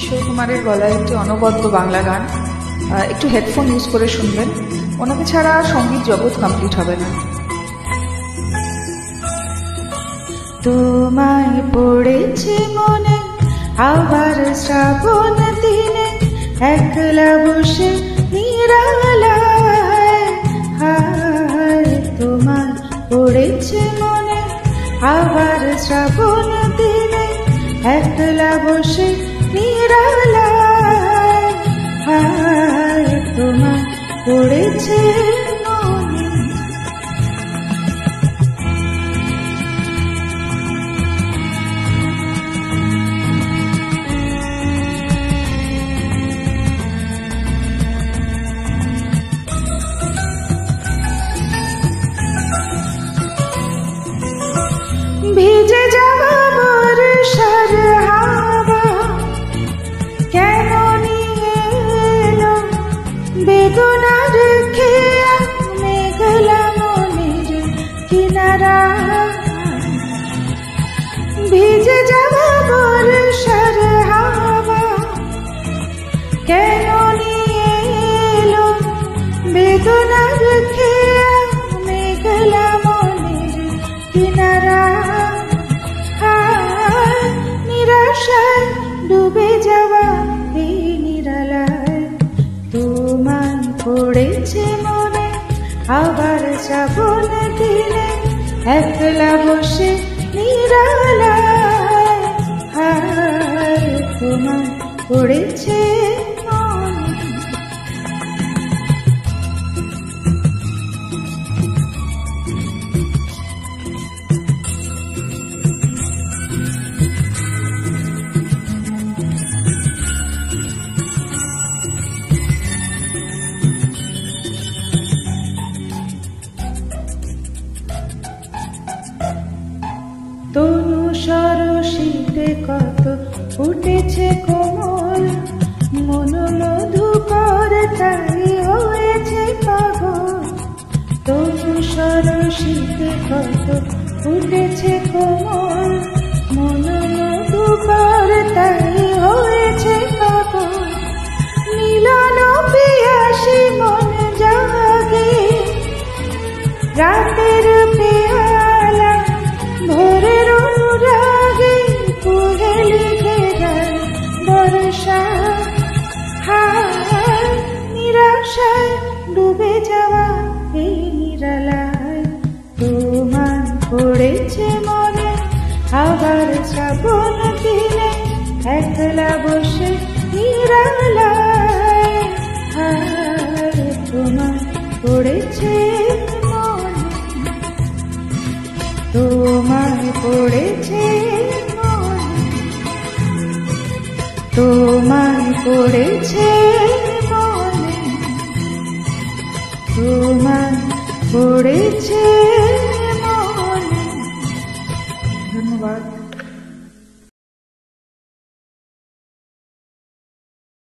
কিশোর কুমারের গলায় একটি অনবদ্য বাংলা গান। একটু হেডফোন ইউজ করে শুনবেন, ওনাকে ছাড়া সঙ্গীত জগৎ কমপ্লিট হবে না। তোমায় পড়েছে মনে আবার শ্রাবণ দিনে, একলা বসে নিরালায়। হায় তোমায় পড়েছে মনে আবার শ্রাবণ দিনে, একলা বসে নিরালায়। হায় তোমায় পড়েছে মনে। ভিজে যাওয়া বর্ষার হাওয়া কেন নিয়ে এলো বেদনার খেয়া মেঘলা মনের কিনারা। ভিজে যাওয়া বর্ষার হাওয়া কেন নিয়ে এলো বেদনার খেয়া মেঘলা মনের কিনারা। নিরাশায় ডুবে যাওয়া এই নিরালায়, তোমায় পড়েছে মনে আবার শ্রাবণ দিনে, একলা বসে নিরালায়। হায় তোমায় পড়েছে মনে। তনু সরসীতে কত ফুটেছে কোমল, মন মধুকর তাই হয়েছে পাগল। তনু সরসীতে কত ফুটেছে কোমল, মন মধুকর তাই হয়েছে পাগল। মিলন পিয়াসী মন জাগে রাতের পেয়ালা, ভোরের অনুরাগে পুহে লিখে যায় বর্ষা। হায় নিরাশায় ডুবে যাওয়া এই নিরালায়, তোমায় পড়েছে মনে আবার শ্রাবণ দিনে, একলা বসে নিরালায়। হায় তোমায় পড়েছে মনে, তোমায় পড়েছে মনে, তোমায় পড়েছে মনে, তোমায় পড়েছে।